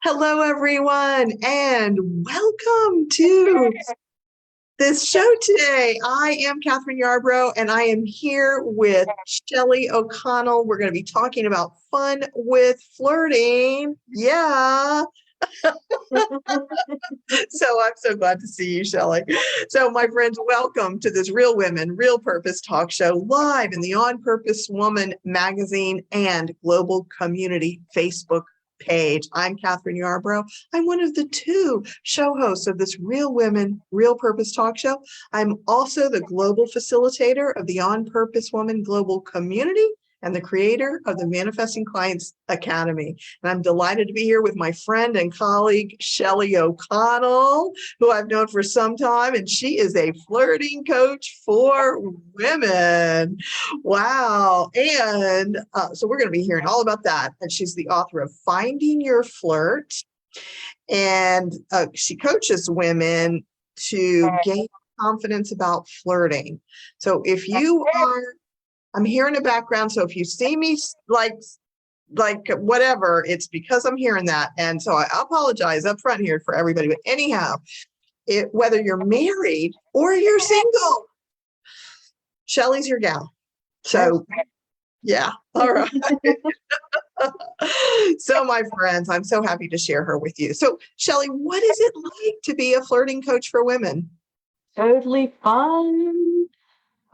Hello, everyone, and welcome to this show today. I am Kathryn Yarborough, and I am here with Shelly O'Connell. We're going to be talking about fun with flirting. Yeah. So I'm so glad to see you, Shelly. So, my friends, welcome to this Real Women, Real Purpose talk show live in the On Purpose Woman magazine and global community Facebook page. I'm Kathryn Yarborough. I'm one of the two show hosts of this Real Women, Real Purpose talk show. I'm also the global facilitator of the On Purpose Woman global community and the creator of the Manifesting Clients Academy. And I'm delighted to be here with my friend and colleague, Shelly O'Connell, who I've known for some time, and she is a flirting coach for women. Wow. And so we're going to be hearing all about that. And she's the author of Finding Your Flirt. And she coaches women to gain confidence about flirting. So if you are, I'm hearing a background, so if you see me like whatever, it's because I'm hearing that. And so I apologize up front here for everybody. But anyhow, whether you're married or you're single, Shelly's your gal. So yeah, all right. So my friends, I'm so happy to share her with you. So Shelly, what is it like to be a flirting coach for women? Totally fun.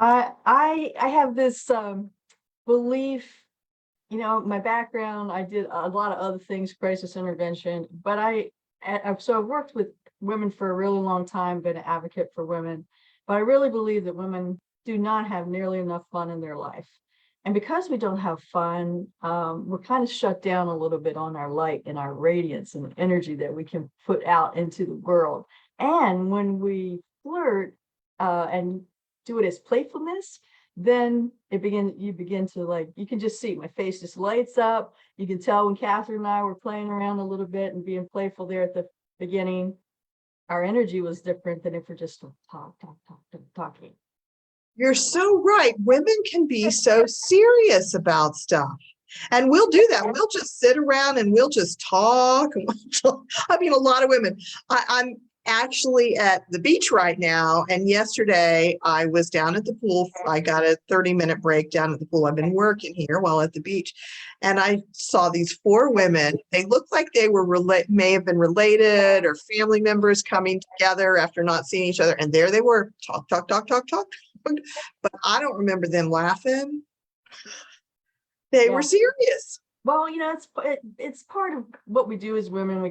I have this belief, my background, I did a lot of other things, crisis intervention, but I've worked with women for a really long time, been an advocate for women, but I really believe that women do not have nearly enough fun in their life. And because we don't have fun, we're kind of shut down a little bit on our light and our radiance and energy that we can put out into the world. And when we flirt and do it as playfulness, then you begin to you can just see my face just lights up. You can tell when Kathryn and I were playing around a little bit and being playful there at the beginning, our energy was different than if we're just talking. You're so right. Women can be so serious about stuff. And we'll do that. We'll just sit around and we'll just talk. I mean, a lot of women. I'm actually at the beach right now. And yesterday I was down at the pool. I got a 30-minute break down at the pool. I've been working here while at the beach. And I saw these four women. They looked like they were may have been related or family members coming together after not seeing each other. And there they were, talk. But I don't remember them laughing. They were serious. Well, it's part of what we do as women.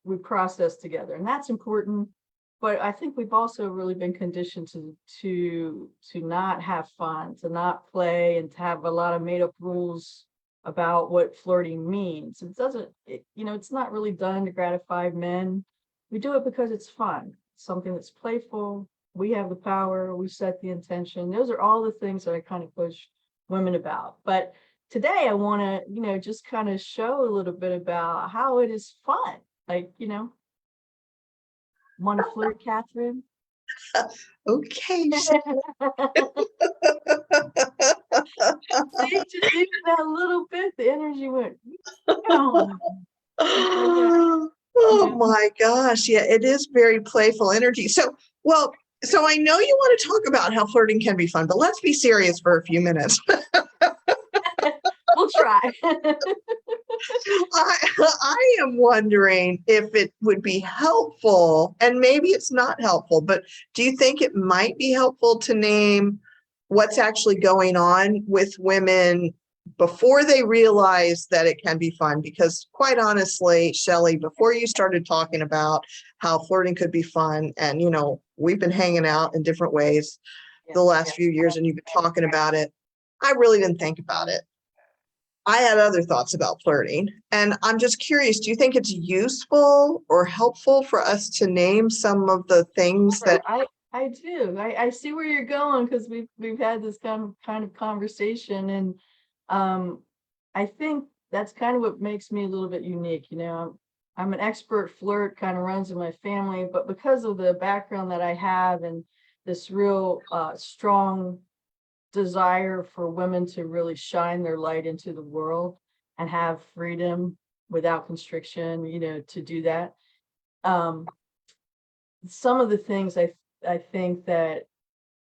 We process together, and that's important. But I think we've also really been conditioned to not have fun, to not play, and to have a lot of made up rules about what flirting means. It's not really done to gratify men. We do it because it's fun, something that's playful. We have the power, we set the intention. Those are all the things that I kind of push women about. But today I want to, just kind of show a little bit about how it is fun. Want to flirt, Kathryn? Okay. See, just even that little bit, the energy went. Oh my gosh. Yeah, it is very playful energy. So I know you want to talk about how flirting can be fun, but let's be serious for a few minutes. We'll try. I am wondering if it would be helpful, and maybe it's not helpful, but do you think it might be helpful to name what's actually going on with women before they realize that it can be fun? Because quite honestly, Shelly, before you started talking about how flirting could be fun, and we've been hanging out in different ways the last few years, and you've been talking about it, I really didn't think about it. I had other thoughts about flirting, and I'm just curious, do you think it's useful or helpful for us to name some of the things that I do. I see where you're going, because we've had this kind of conversation, and I think that's kind of what makes me a little bit unique. I'm an expert flirt, kind of runs in my family, but because of the background that I have and this real strong desire for women to really shine their light into the world and have freedom without constriction, to do that. Some of the things I think that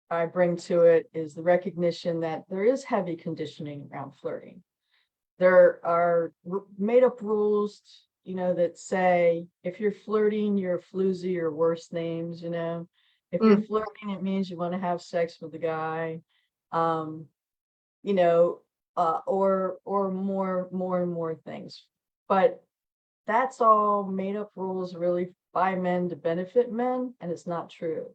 I bring to it is the recognition that there is heavy conditioning around flirting. There are made up rules, that say if you're flirting, you're a floozy or worse names, If you're Mm. flirting, it means you want to have sex with the guy, or more and more things. But that's all made up rules really by men to benefit men, and it's not true.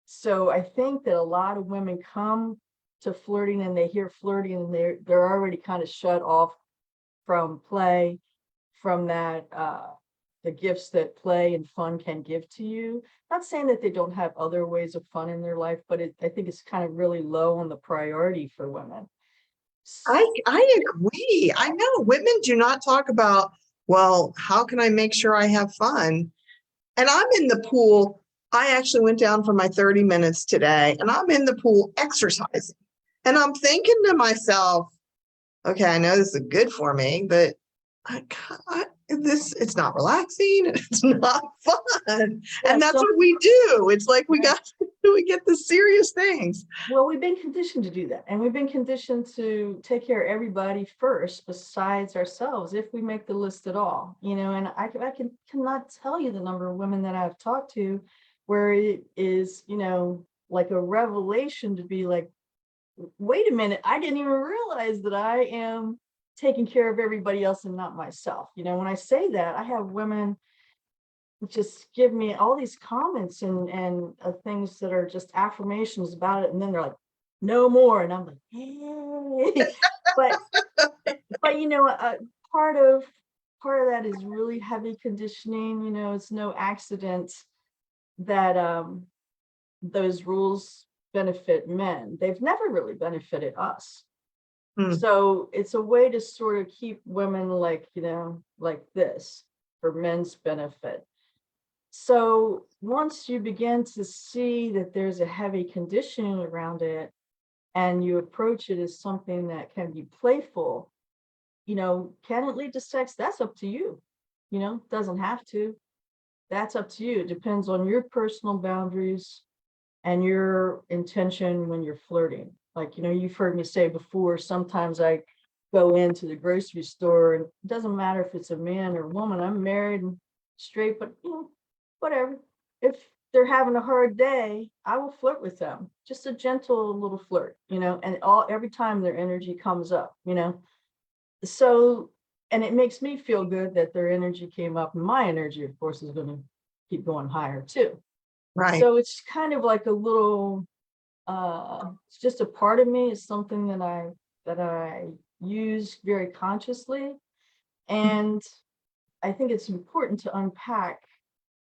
So I think that a lot of women come to flirting and they hear flirting and they're already kind of shut off from play, from that the gifts that play and fun can give to you. Not saying that they don't have other ways of fun in their life, but I think it's kind of really low on the priority for women. I agree. I know women do not talk about, well, how can I make sure I have fun? And I'm in the pool. I actually went down for my 30 minutes today, and I'm in the pool exercising. And I'm thinking to myself, okay, I know this is good for me, but it's not relaxing. It's not fun. Yeah, And that's what we do. It's like we get the serious things. Well, we've been conditioned to do that. And we've been conditioned to take care of everybody first besides ourselves, if we make the list at all, and I cannot tell you the number of women that I've talked to where it is, like a revelation to be like, wait a minute, I didn't even realize that I am taking care of everybody else and not myself. When I say that, I have women just give me all these comments and things that are just affirmations about it, and then they're like, no more, and I'm like, hey. but part of that is really heavy conditioning. It's no accident that those rules benefit men. They've never really benefited us. So it's a way to sort of keep women like this for men's benefit. So once you begin to see that there's a heavy conditioning around it and you approach it as something that can be playful, can it lead to sex? That's up to you. Doesn't have to. That's up to you. It depends on your personal boundaries and your intention when you're flirting. Like, you've heard me say before, sometimes I go into the grocery store and it doesn't matter if it's a man or a woman. I'm married and straight, but whatever. If they're having a hard day, I will flirt with them. Just a gentle little flirt, and every time their energy comes up, So, and it makes me feel good that their energy came up, and my energy, of course, is going to keep going higher too. Right. So it's kind of like a little, it's just a part of me. It's something that I use very consciously. And I think it's important to unpack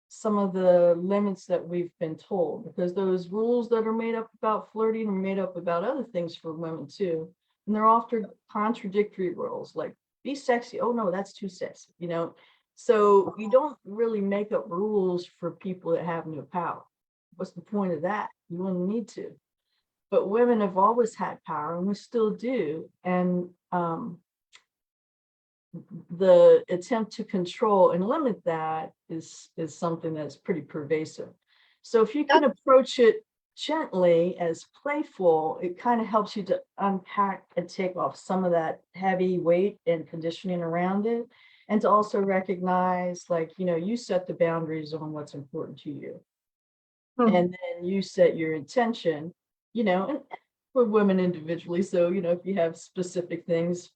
some of the limits that we've been told, because those rules that are made up about flirting are made up about other things for women too. And they're often contradictory rules, like be sexy. Oh no, that's too sexy, So you don't really make up rules for people that have no power. What's the point of that? You wouldn't need to. But women have always had power, and we still do. And the attempt to control and limit that is something that's pretty pervasive. So if you can approach it gently as playful, it kind of helps you to unpack and take off some of that heavy weight and conditioning around it, and to also recognize, like, you set the boundaries on what's important to you. And then you set your intention, and for women individually. So, if you have specific things,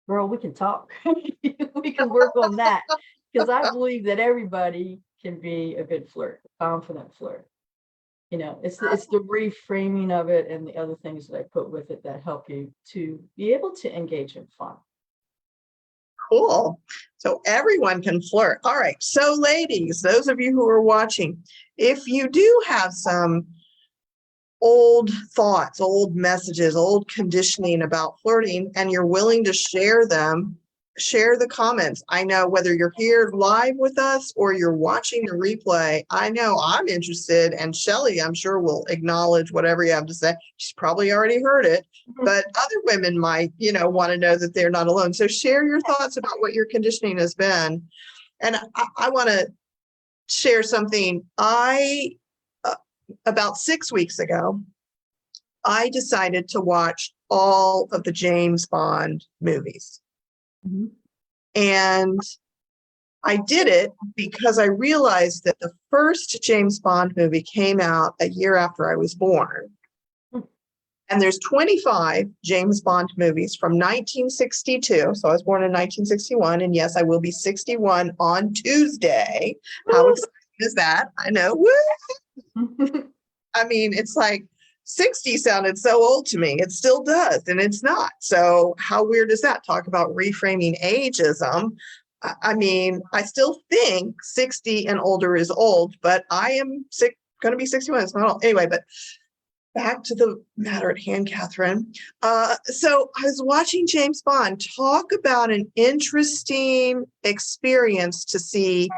girl, we can talk. We can work on that, because I believe that everybody can be a good flirt, confident flirt. It's the reframing of it and the other things that I put with it that help you to be able to engage in fun. Cool. So everyone can flirt. All right. So ladies, those of you who are watching, if you do have some old thoughts, old messages, old conditioning about flirting, and you're willing to share them, share the comments. I know whether you're here live with us or you're watching the replay, I know I'm interested, and Shelly, I'm sure, will acknowledge whatever you have to say. She's probably already heard it, but other women might, want to know that they're not alone. So share your thoughts about what your conditioning has been. And I want to share something. About 6 weeks ago, I decided to watch all of the James Bond movies. Mhm. And I did it because I realized that the first James Bond movie came out a year after I was born. And there's 25 James Bond movies from 1962. So I was born in 1961. And yes, I will be 61 on Tuesday. How exciting is that? I know. Woo! I mean, it's like 60 sounded so old to me. It still does, and it's not. So how weird is that? Talk about reframing ageism. I mean, I still think 60 and older is old, but I am going to be 61. It's not old. Anyway, but back to the matter at hand, Kathryn. So I was watching James Bond. Talk about an interesting experience to see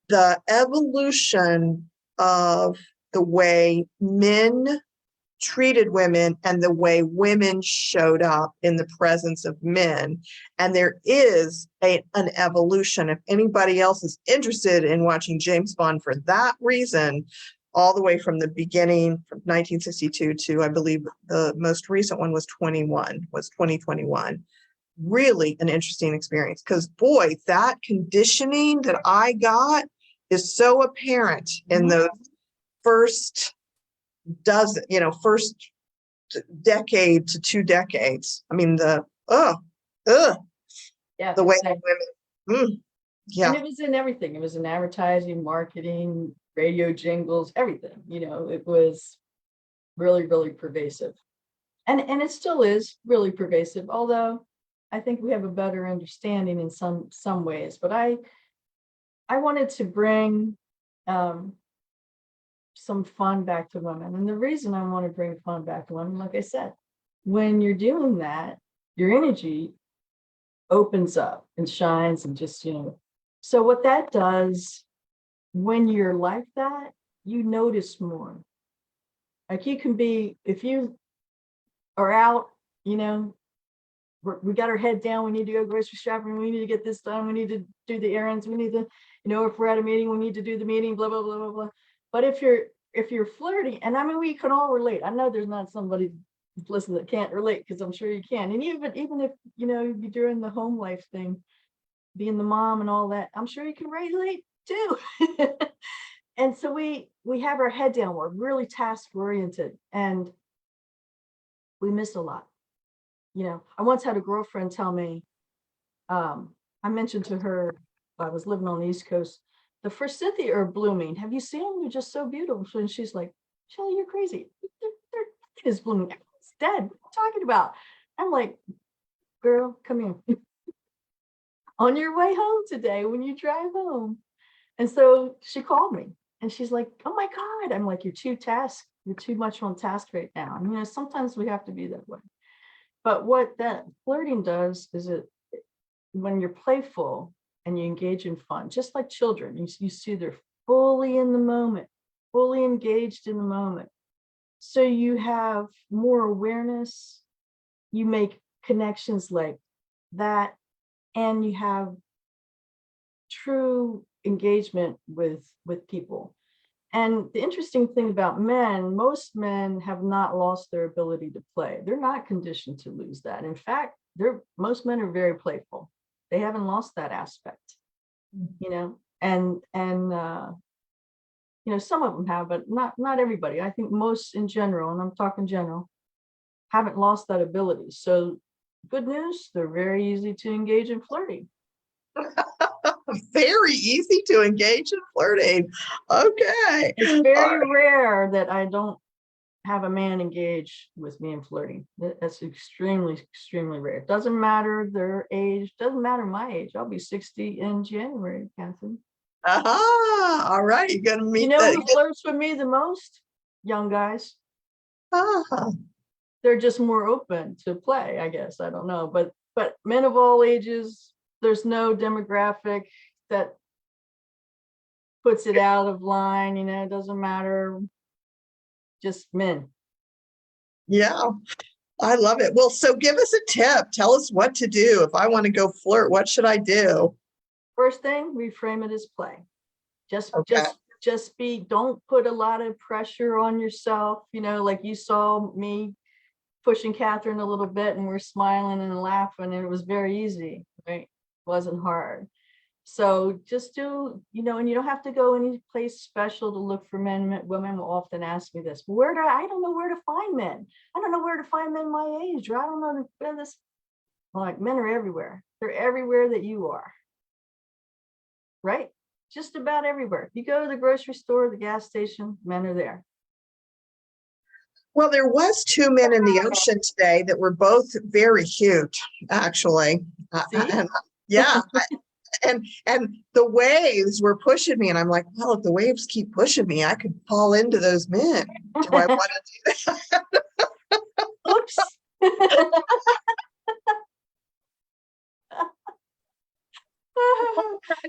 the evolution of the way men treated women and the way women showed up in the presence of men. And there is an evolution. If anybody else is interested in watching James Bond for that reason, all the way from the beginning, from 1962 to, I believe, the most recent one was 2021. Really an interesting experience, because boy, that conditioning that I got is so apparent in those first decade to 2 decades. I mean, the Yeah, way same. women, yeah. And it was in everything. It was in advertising, marketing, radio jingles, everything. It was really, really pervasive. And it still is really pervasive, although I think we have a better understanding in some ways. But I wanted to bring some fun back to women. And the reason I want to bring fun back to women, like I said, when you're doing that, your energy opens up and shines and just, so what that does, when you're like that, you notice more. Like you can be, if you are out, we got our head down, we need to go grocery shopping, we need to get this done, we need to do the errands, we need to, if we're at a meeting, we need to do the meeting, blah, blah, blah, blah, blah. But if you're flirting, and I mean, we can all relate. I know there's not somebody listening that can't relate, because I'm sure you can. And even if, you're doing the home life thing, being the mom and all that, I'm sure you can relate too. And so we have our head down, we're really task oriented, and we miss a lot. I once had a girlfriend tell me, I mentioned to her, I was living on the East Coast, the forsythia are blooming. Have you seen them? They're just so beautiful. And she's like, Shelly, you're crazy. They're is blooming. It's dead. What are you talking about? I'm like, girl, come here. On your way home today, when you drive home. And so she called me and she's like, oh my God. I'm like, you're too much on task right now. And sometimes we have to be that way. But what that flirting does is when you're playful and you engage in fun, just like children, you see they're fully in the moment, fully engaged in the moment. So you have more awareness, you make connections like that, and you have true engagement with people. And the interesting thing about men, most men have not lost their ability to play. They're not conditioned to lose that. In fact, most men are very playful. They haven't lost that aspect, and some of them have, but not everybody. I think most in general, and I'm talking general, haven't lost that ability. So good news, they're very easy to engage in flirting. Very easy to engage in flirting. Okay. It's very rare that I don't have a man engage with me in flirting. That's extremely, extremely rare. It doesn't matter their age, doesn't matter my age. I'll be 60 in January, Kathryn. All right. You're gonna meet who flirts with me the most? Young guys. They're just more open to play, I guess. I don't know. But men of all ages, there's no demographic that puts it out of line, you know, it doesn't matter, just men. Yeah, I love it. Well, so give us a tip. Tell us what to do. If I want to go flirt, what should I do? First thing, reframe it as play. Just Okay. don't put a lot of pressure on yourself, you know, like you saw me pushing Kathryn a little bit and we're smiling and laughing and it was very easy, right? It wasn't hard. So just do, you know, and you don't have to go any place special to look for men. Women will often ask me this, I don't know where to find men. I don't know where to find men my age, or I don't know where this. I'm like, men are everywhere. They're everywhere that you are. Right? Just about everywhere. You go to the grocery store, the gas station, men are there. Well, there was two men in the ocean today that were both very cute, actually. See? And yeah, and the waves were pushing me, and I'm like, well, if the waves keep pushing me, I could fall into those men. Do I want to do that? Oops.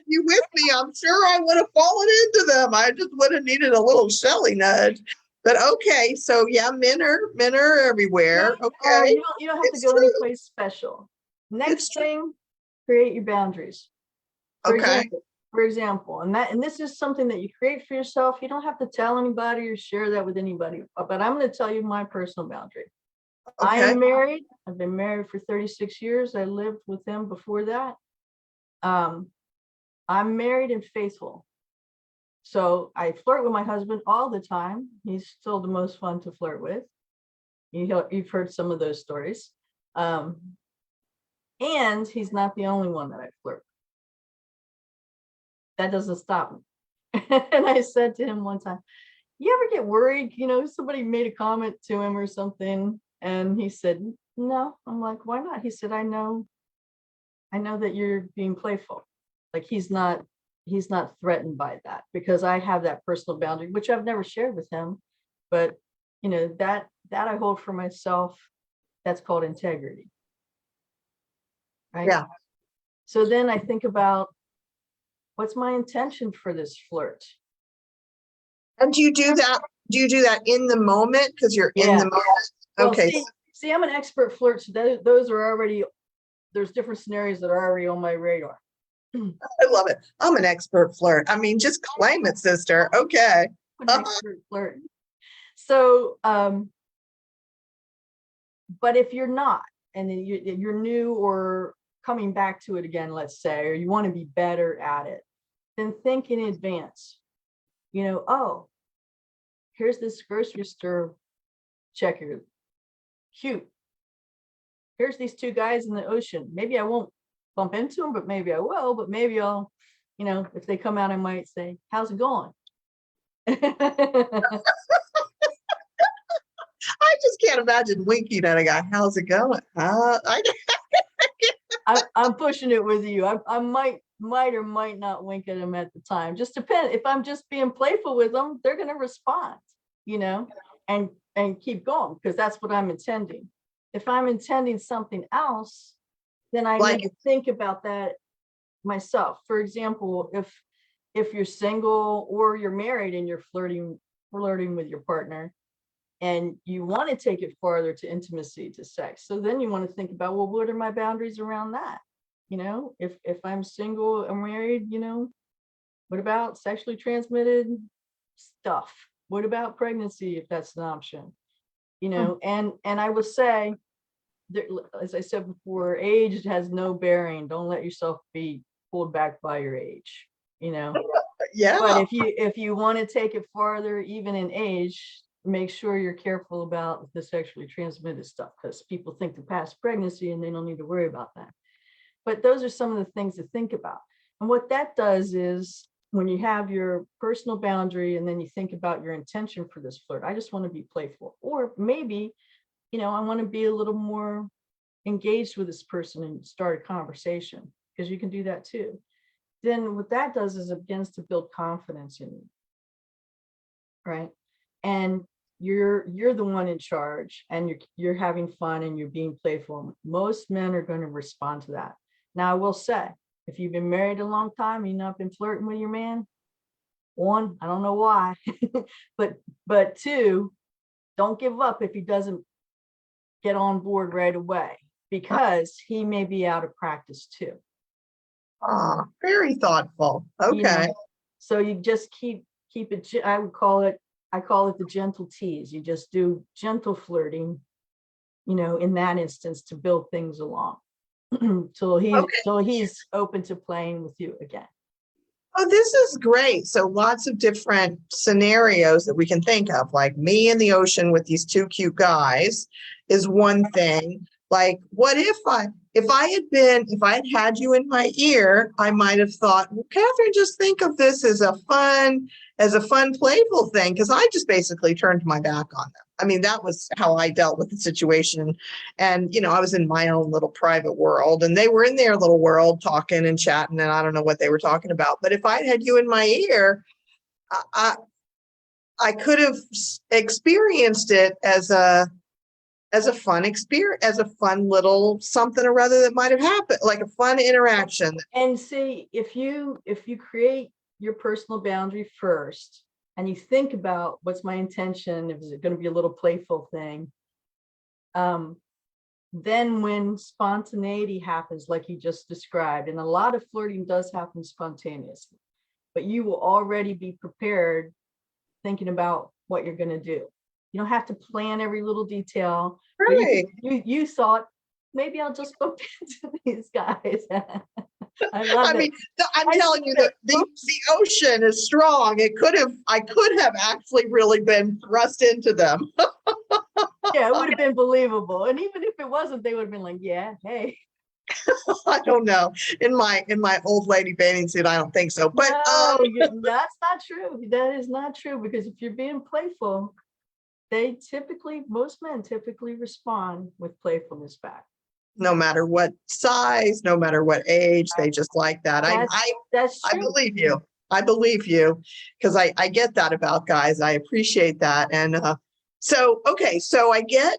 You with me? I'm sure I would have fallen into them. I just would have needed a little Shelly nudge. But okay, so yeah, men are everywhere. Okay, You don't have to it's go any true. place special. It's Next true. thing, create your boundaries. Okay. For example, and this is something that you create for yourself. You don't have to tell anybody or share that with anybody. But I'm going to tell you my personal boundary. I Okay. am married. I've been married for 36 years. I lived with him before that. I'm married and faithful. So I flirt with my husband all the time. He's still the most fun to flirt with. You've heard some of those stories. And he's not the only one that I flirt with. That doesn't stop me. And I said to him one time, you ever get worried? You know, somebody made a comment to him or something. And he said, no. I'm like, why not? He said, I know that you're being playful. Like he's not threatened by that because I have that personal boundary, which I've never shared with him. But you know, that I hold for myself. That's called integrity. Right. Yeah. So then I think about, what's my intention for this flirt? And do you do that? Do you do that in the moment because you're in the moment? Well, Okay. see, I'm an expert flirt. So those are already, there's different scenarios that are already on my radar. I love it. I'm an expert flirt. I mean, just claim it, sister. Okay. An expert flirt. So, but if you're not, and then you're new or coming back to it again, let's say, or you want to be better at it, then think in advance. You know, oh, here's this grocery store checker. Cute. Here's these two guys in the ocean. Maybe I won't bump into them, but maybe I will. But maybe I'll, you know, if they come out, I might say, how's it going? I just can't imagine winking at a guy. How's it going? I'm pushing it with you. I might or might not wink at him at the time. Just depends. If I'm just being playful with them, they're going to respond, you know, and keep going because that's what I'm intending. If I'm intending something else, then I need to think about that myself. For example, if you're single or you're married and you're flirting with your partner and you want to take it farther to intimacy, to sex, so then you want to think about, well, what are my boundaries around that? You know, if I'm single or married, you know, what about sexually transmitted stuff? What about pregnancy, if that's an option? You know, and I will say, as I said before, age has no bearing. Don't let yourself be pulled back by your age, you know. Yeah. But if you want to take it farther, even in age, make sure you're careful about the sexually transmitted stuff, because people think they're past pregnancy and they don't need to worry about that. But those are some of the things to think about. And what that does is, when you have your personal boundary and then you think about your intention for this flirt, I just want to be playful, or maybe, you know, I want to be a little more engaged with this person and start a conversation, because you can do that too. Then what that does is it begins to build confidence in you, right? And you're the one in charge, and you're having fun and you're being playful. Most men are going to respond to that. Now, I will say, If you've been married a long time, you've not been flirting with your man. One, I don't know why, but two, don't give up if he doesn't get on board right away, because he may be out of practice too. Ah, very thoughtful. You know, Okay. so you just keep it. I call it the gentle tease. You just do gentle flirting, in that instance, to build things along till he's open to playing with you again. Oh, this is great. So lots of different scenarios that we can think of, like me in the ocean with these two cute guys is one thing. Like, what if I had you in my ear, I might have thought, well, Kathryn, just think of this as a fun, playful thing, because I just basically turned my back on them. I mean, that was how I dealt with the situation. And, I was in my own little private world, and they were in their little world talking and chatting, and I don't know what they were talking about. But if I had you in my ear, I could have experienced it as a fun experience, as a fun little something or other that might have happened, like a fun interaction. And see, if you create your personal boundary first, and you think about what's my intention, is it going to be a little playful thing? Then when spontaneity happens, like you just described, and a lot of flirting does happen spontaneously, but you will already be prepared, thinking about what you're going to do. You don't have to plan every little detail. Right. You thought, maybe I'll just bump into these guys. I love it. I'm telling you that the ocean is strong. I could have actually really been thrust into them. Yeah, it would have been believable. And even if it wasn't, they would have been like, yeah, hey. I don't know. In my old lady bathing suit, I don't think so. But no, that's not true. That is not true, because if you're being playful, most men typically respond with playfulness back. No matter what size, no matter what age, they just like that. That's true. I believe you. I believe you, because I get that about guys. I appreciate that. And so I get,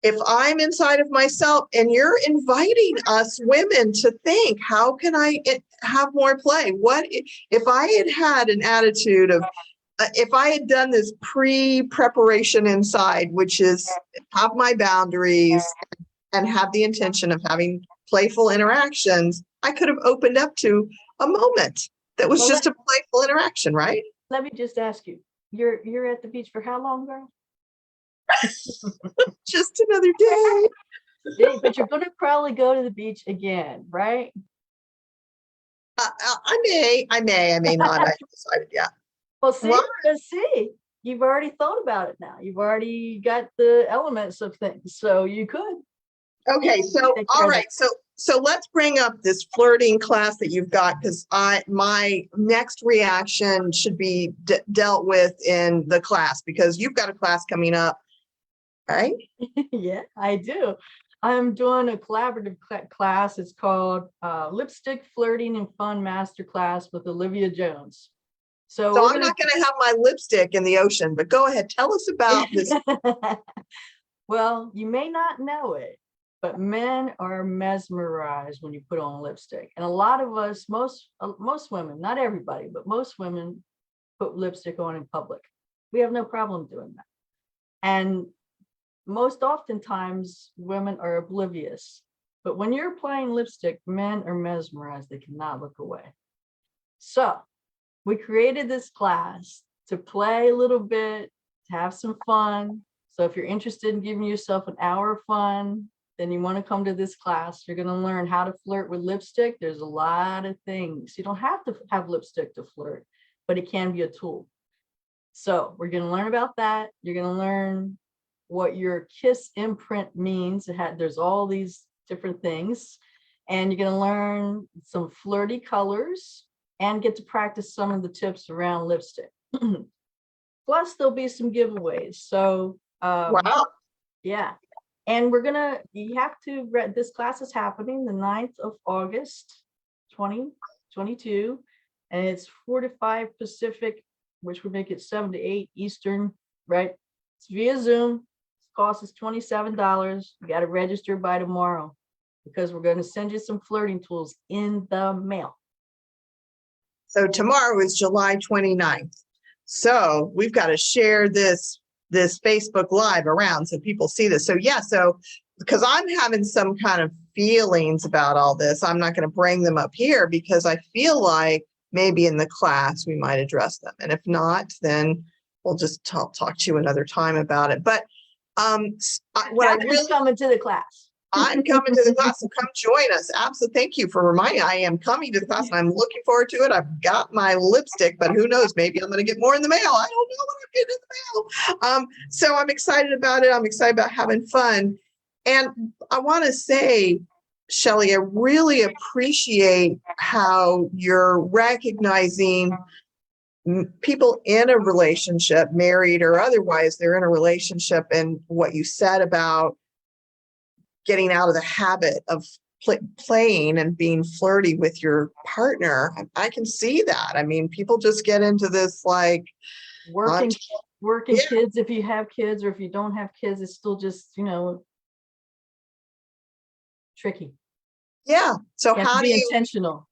if I'm inside of myself and you're inviting us women to think, how can I have more play? What if I had an attitude of, if I had done this pre-preparation inside, which is have my boundaries and have the intention of having playful interactions, I could have opened up to a moment that was just a playful interaction, right? Let me just ask you, you're at the beach for how long, girl? Just another day. But you're going to probably go to the beach again, right? I may not. I haven't decided yet. Well, see, you've already thought about it now. You've already got the elements of things, so you could. Okay, so all right, so let's bring up this flirting class that you've got, because my next reaction should be dealt with in the class, because you've got a class coming up, right? Yeah, I do. I'm doing a collaborative class. It's called Lipstick, Flirting, and Fun Masterclass with Olivia Jones. So I'm not going to have my lipstick in the ocean, but go ahead, tell us about this. Well, you may not know it, but men are mesmerized when you put on lipstick. And a lot of us, most women, not everybody, but most women put lipstick on in public. We have no problem doing that. And most oftentimes women are oblivious. But when you're applying lipstick, men are mesmerized. They cannot look away. So we created this class to play a little bit, to have some fun. So if you're interested in giving yourself an hour of fun, then you want to come to this class. You're going to learn how to flirt with lipstick. There's a lot of things. You don't have to have lipstick to flirt, but it can be a tool. So we're going to learn about that. You're going to learn what your kiss imprint means. There's all these different things. And you're going to learn some flirty colors and get to practice some of the tips around lipstick. Plus, there'll be some giveaways. So, wow. Yeah. And this class is happening the 9th of August, 2022. And it's 4 to 5 Pacific, which would make it 7 to 8 Eastern, right? It's via Zoom. Cost is $27. You got to register by tomorrow. because we're going to send you some flirting tools in the mail. So tomorrow is July 29th. So we've got to share this Facebook Live around so people see this. So yeah, so because I'm having some kind of feelings about all this, I'm not going to bring them up here because I feel like maybe in the class we might address them. And if not, then we'll just talk to you another time about it. But what I really coming to the class. I'm coming to the class, so come join us. Absolutely. Thank you for reminding me. I am coming to the class and I'm looking forward to it. I've got my lipstick, but who knows? Maybe I'm going to get more in the mail. I don't know what I'm getting in the mail. So I'm excited about it. I'm excited about having fun. And I want to say, Shelly, I really appreciate how you're recognizing people in a relationship, married or otherwise, they're in a relationship, and what you said about getting out of the habit of playing and being flirty with your partner. I can see that. I mean, people just get into this like working yeah. kids, if you have kids, or if you don't have kids, it's still just, tricky. Yeah. So how do you intentional?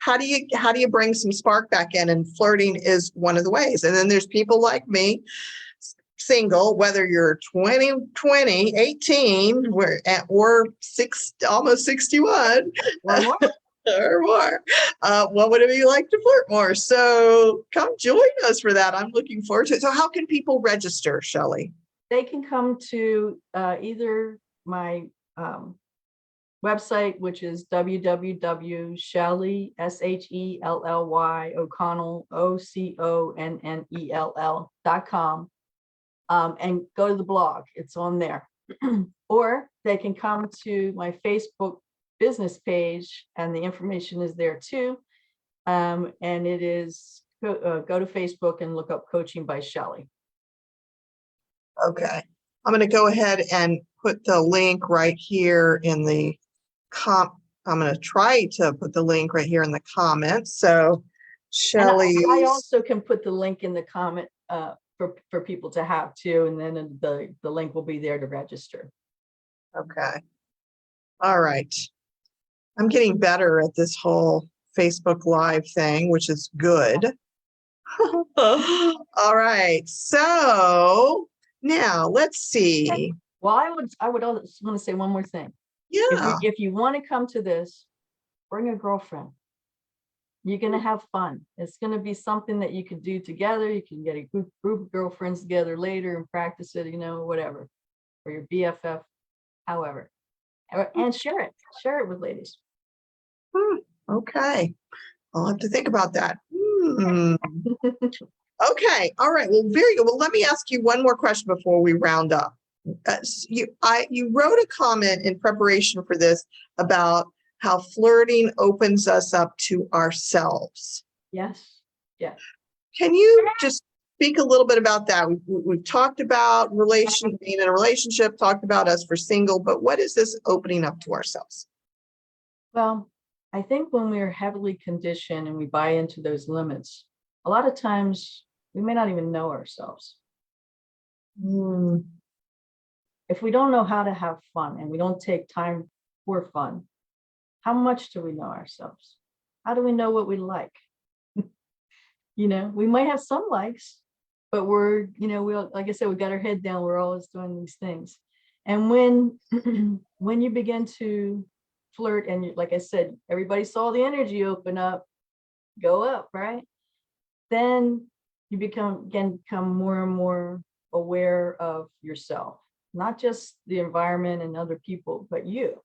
How do you bring some spark back in? And flirting is one of the ways. And then there's people like me, single, whether you're 20, 18, or almost 61 or more. Or more. What would it be like to flirt more? So come join us for that. I'm looking forward to it. So how can people register, Shelly? They can come to either my website, which is www.shelly, Shelly O'Connell, OCONNELL.com, and go to the blog. It's on there. Or they can come to my Facebook business page, and the information is there too. And it is go to Facebook and look up Coaching by Shelly. Okay, I'm going to go ahead and put the link right here in the I'm going to try to put the link right here in the comments. So Shelly, I also can put the link in the comment for people to have too, and then the link will be there to register. Okay. All right. I'm getting better at this whole Facebook Live thing, which is good. All right. So now let's see. Well, I would also want to say one more thing. Yeah. If you want to come to this, bring a girlfriend. You're going to have fun. It's going to be something that you can do together. You can get a group of girlfriends together later and practice it, whatever, or your BFF, however, and share it with ladies. Okay. I'll have to think about that. Okay. All right. Well, very good. Well, let me ask you one more question before we round up. You wrote a comment in preparation for this about how flirting opens us up to ourselves. Yes. Yeah. Can you just speak a little bit about that? We've talked about being in a relationship, talked about us for single, but what is this opening up to ourselves? Well, I think when we're heavily conditioned and we buy into those limits, a lot of times we may not even know ourselves. If we don't know how to have fun and we don't take time for fun, how much do we know ourselves? How do we know what we like? We might have some likes, but we're, like I said, we got our head down. We're always doing these things. And when you begin to flirt, and like I said, everybody saw the energy open up, go up, right? Then you become more and more aware of yourself, not just the environment and other people, but you.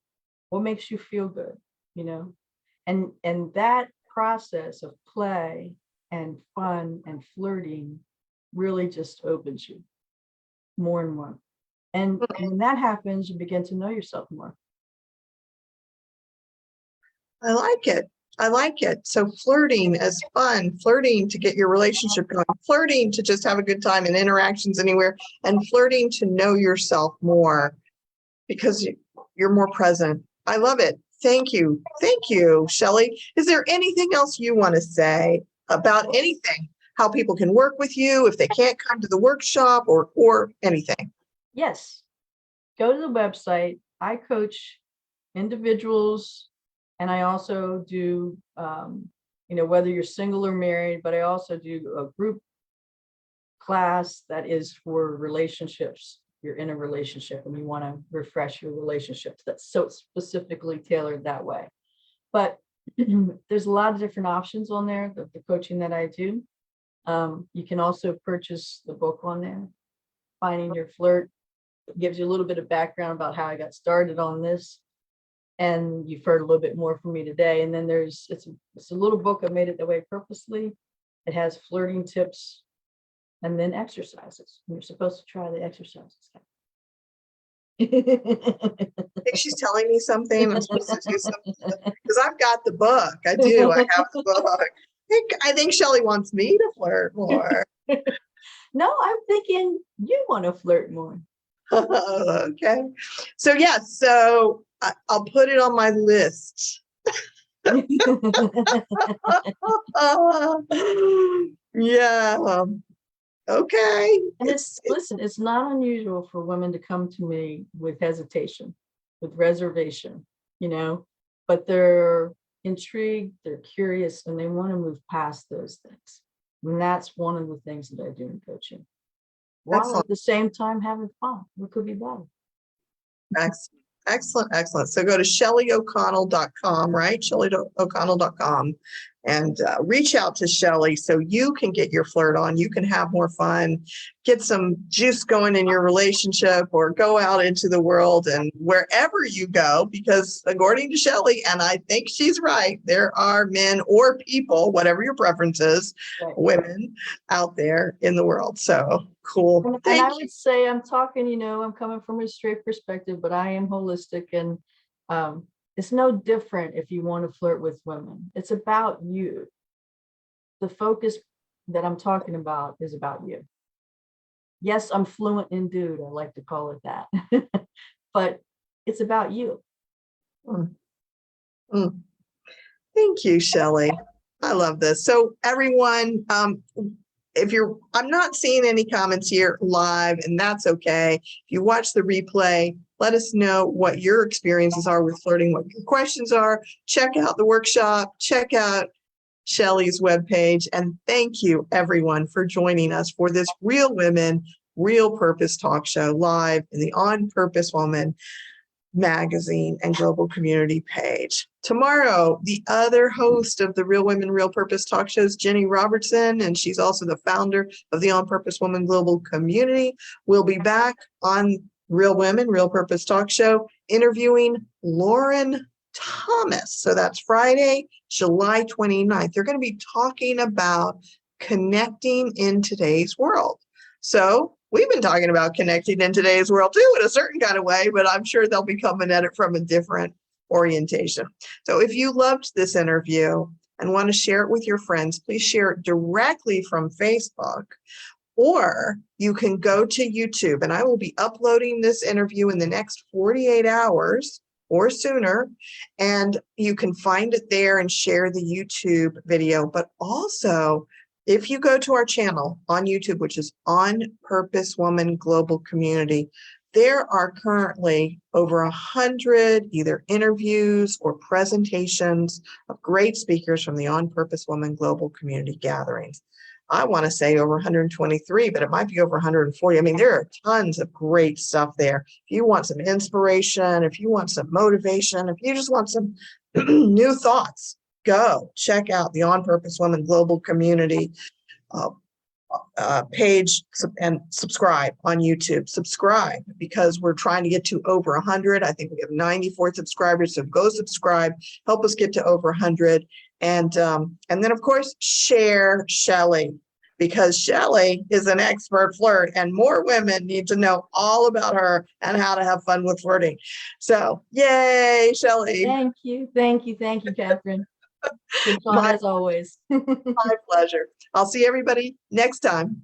What makes you feel good, and that process of play and fun and flirting really just opens you more and more. And when that happens, you begin to know yourself more. I like it. So flirting as fun, flirting to get your relationship going, flirting to just have a good time in interactions anywhere, and flirting to know yourself more because you're more present. I love it. Thank you. Thank you, Shelly. Is there anything else you want to say about anything? How people can work with you if they can't come to the workshop or anything? Yes. Go to the website. I coach individuals, and I also do, whether you're single or married, but I also do a group class that is for relationships. You're in a relationship and you want to refresh your relationships. That's so specifically tailored that way. But there's a lot of different options on there, the coaching that I do. You can also purchase the book on there, Finding Your Flirt. It gives you a little bit of background about how I got started on this. And you've heard a little bit more from me today. And then it's a little book. I made it that way purposely. It has flirting tips and then exercises. You're supposed to try the exercises. I think she's telling me something. I'm supposed to do something because I've got the book. I do. I have the book. I think Shelly wants me to flirt more. No, I'm thinking you want to flirt more. Okay. So yeah, so I'll put it on my list. Yeah. Okay. And listen, it's not unusual for women to come to me with hesitation, with reservation, but they're intrigued, they're curious, and they want to move past those things. And that's one of the things that I do in coaching. While at the same time having fun. What could be better? Excellent. So go to ShellyO'Connell.com, right? ShellyO'Connell.com, and reach out to Shelly so you can get your flirt on. You can have more fun, get some juice going in your relationship, or go out into the world and wherever you go, because according to Shelly, and I think she's right, there are men or people, whatever your preference is, right, women out there in the world. So cool. And I would say I'm talking, I'm coming from a straight perspective, but I am holistic, and it's no different if you want to flirt with women. It's about you. The focus that I'm talking about is about you. Yes, I'm fluent in dude. I like to call it that. But it's about you. Thank you, Shelly. I love this. So everyone, I'm not seeing any comments here live, and that's okay. If you watch the replay, let us know what your experiences are with flirting, what your questions are. Check out the workshop, check out Shelly's webpage, and thank you everyone for joining us for this Real Women, Real Purpose talk show live in the On Purpose Woman magazine and global community page. Tomorrow, the other host of the Real Women, Real Purpose talk show is Jenny Robertson, and she's also the founder of the On Purpose Woman global community. We'll be back on Real Women, Real Purpose talk show interviewing Lauren Thomas. So that's Friday, July 29th. They're going to be talking about connecting in today's world. So we've been talking about connecting in today's world too, in a certain kind of way, but I'm sure they'll be coming at it from a different orientation. So if you loved this interview and want to share it with your friends, please share it directly from Facebook, or you can go to YouTube, and I will be uploading this interview in the next 48 hours or sooner, and you can find it there and share the YouTube video. But also, if you go to our channel on YouTube, which is On Purpose Woman Global Community, there are currently over 100 either interviews or presentations of great speakers from the On Purpose Woman Global Community gatherings. I want to say over 123, but it might be over 140. I mean, there are tons of great stuff there. If you want some inspiration, if you want some motivation, if you just want some new thoughts, go check out the On Purpose Woman Global Community page and subscribe on YouTube. Subscribe, because we're trying to get to over 100. I think we have 94 subscribers, so go subscribe. Help us get to over 100. And then, of course, share Shelly, because Shelly is an expert flirt, and more women need to know all about her and how to have fun with flirting. So, yay, Shelly. Thank you, Kathryn. Good fun as always. My pleasure. I'll see everybody next time.